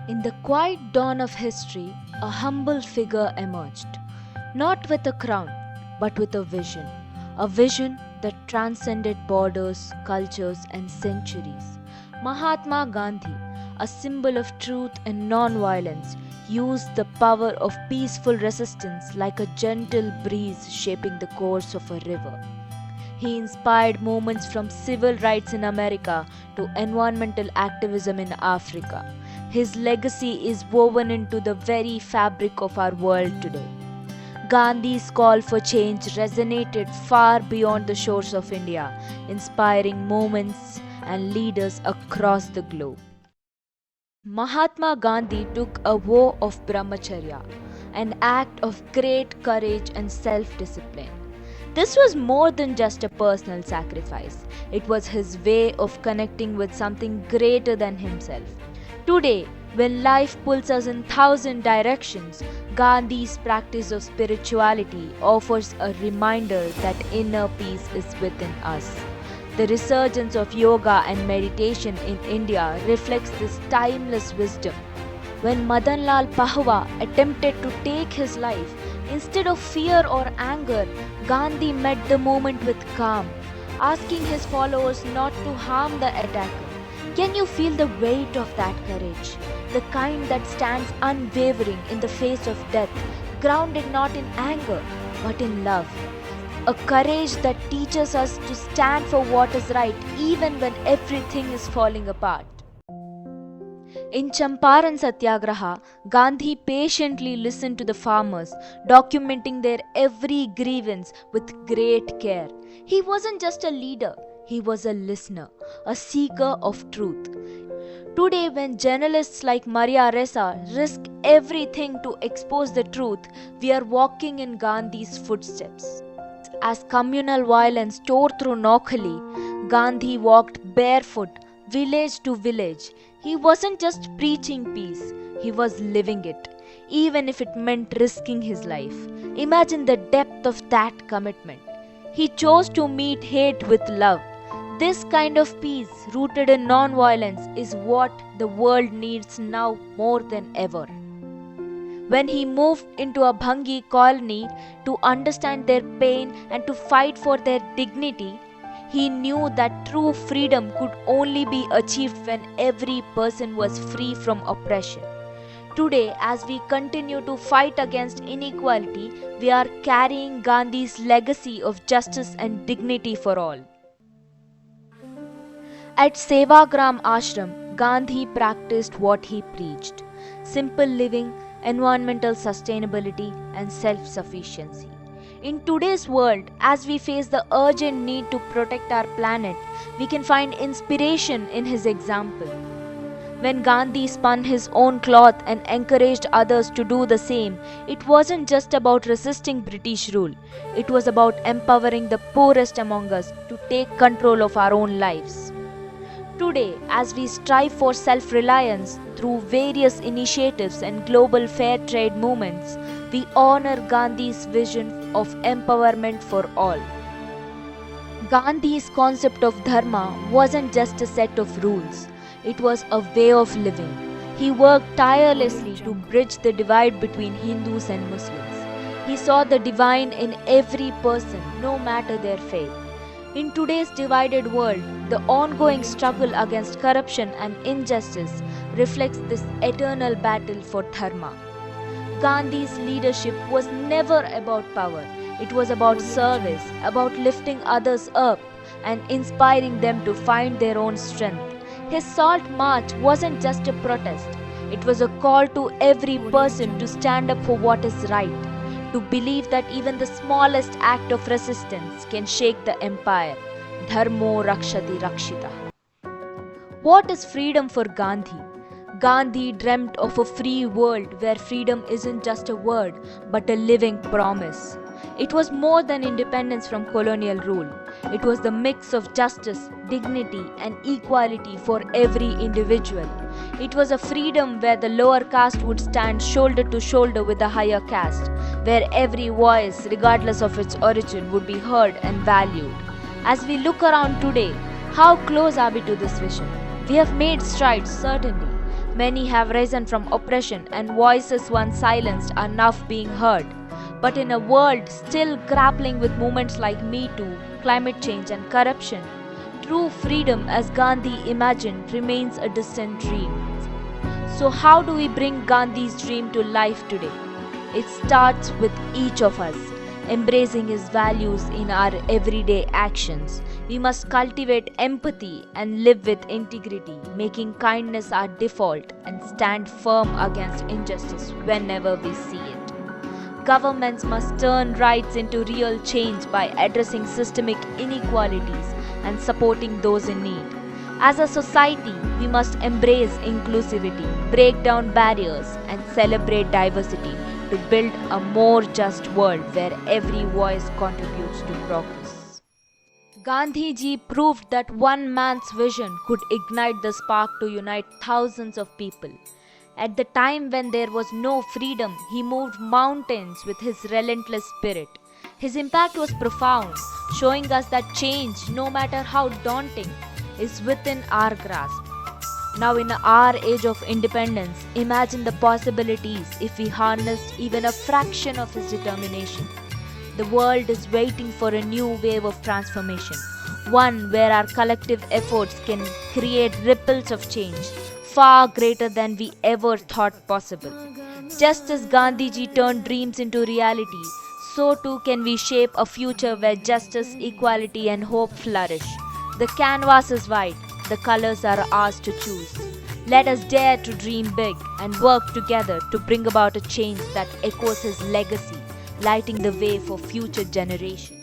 In the quiet dawn of history, a humble figure emerged, not with a crown, but with a vision that transcended borders, cultures, and centuries. Mahatma Gandhi, a symbol of truth and non-violence, used the power of peaceful resistance like a gentle breeze shaping the course of a river. He inspired movements from civil rights in America to environmental activism in Africa. His legacy is woven into the very fabric of our world today. Gandhi's call for change resonated far beyond the shores of India, inspiring movements and leaders across the globe. Mahatma Gandhi took a vow of brahmacharya, an act of great courage and self-discipline. This was more than just a personal sacrifice. It was his way of connecting with something greater than himself. Today, when life pulls us in thousand directions, Gandhi's practice of spirituality offers a reminder that inner peace is within us. The resurgence of yoga and meditation in India reflects this timeless wisdom. When Madan Lal Pahwa attempted to take his life, instead of fear or anger, Gandhi met the moment with calm, asking his followers not to harm the attacker. Can you feel the weight of that courage? The kind that stands unwavering in the face of death, grounded not in anger, but in love. A courage that teaches us to stand for what is right even when everything is falling apart. In Champaran Satyagraha, Gandhi patiently listened to the farmers, documenting their every grievance with great care. He wasn't just a leader, he was a listener, a seeker of truth. Today, when journalists like Maria Ressa risk everything to expose the truth, we are walking in Gandhi's footsteps. As communal violence tore through Noakhali, Gandhi walked barefoot, village to village. He wasn't just preaching peace, he was living it, even if it meant risking his life. Imagine the depth of that commitment. He chose to meet hate with love. This kind of peace, rooted in non-violence, is what the world needs now more than ever. When he moved into a Bhangi colony to understand their pain and to fight for their dignity, he knew that true freedom could only be achieved when every person was free from oppression. Today, as we continue to fight against inequality, we are carrying Gandhi's legacy of justice and dignity for all. At Sevagram Ashram, Gandhi practiced what he preached: simple living, environmental sustainability, and self-sufficiency. In today's world, as we face the urgent need to protect our planet, we can find inspiration in his example. When Gandhi spun his own cloth and encouraged others to do the same, it wasn't just about resisting British rule. It was about empowering the poorest among us to take control of our own lives. Today, as we strive for self-reliance through various initiatives and global fair trade movements, we honor Gandhi's vision of empowerment for all. Gandhi's concept of Dharma wasn't just a set of rules, it was a way of living. He worked tirelessly to bridge the divide between Hindus and Muslims. He saw the divine in every person, no matter their faith. In today's divided world, the ongoing struggle against corruption and injustice reflects this eternal battle for Dharma. Gandhi's leadership was never about power. It was about service, about lifting others up and inspiring them to find their own strength. His Salt March wasn't just a protest. It was a call to every person to stand up for what is right, to believe that even the smallest act of resistance can shake the empire. Dharmo rakshati rakshita. What is freedom for Gandhi? Gandhi dreamt of a free world where freedom isn't just a word but a living promise. It was more than independence from colonial rule. It was the mix of justice, dignity, and equality for every individual. It was a freedom where the lower caste would stand shoulder to shoulder with the higher caste, where every voice, regardless of its origin, would be heard and valued. As we look around today, how close are we to this vision? We have made strides, certainly, Many have risen from oppression, and voices once silenced are now being heard. But in a world still grappling with movements like Me Too, climate change, and corruption, true freedom, as Gandhi imagined, remains a distant dream. So, how do we bring Gandhi's dream to life today? It starts with each of us embracing his values in our everyday actions. We must cultivate empathy and live with integrity, making kindness our default and stand firm against injustice whenever we see it. Governments must turn rights into real change by addressing systemic inequalities and supporting those in need. As a society, we must embrace inclusivity, break down barriers, and celebrate diversity to build a more just world where every voice contributes to progress. Gandhiji proved that one man's vision could ignite the spark to unite thousands of people. At the time when there was no freedom, he moved mountains with his relentless spirit. His impact was profound, showing us that change, no matter how daunting, is within our grasp. Now, in our age of independence, imagine the possibilities if we harnessed even a fraction of his determination. The world is waiting for a new wave of transformation, one where our collective efforts can create ripples of change far greater than we ever thought possible. Just as Gandhiji turned dreams into reality, so too can we shape a future where justice, equality, and hope flourish. The canvas is wide, the colors are ours to choose. Let us dare to dream big and work together to bring about a change that echoes his legacy, lighting the way for future generations.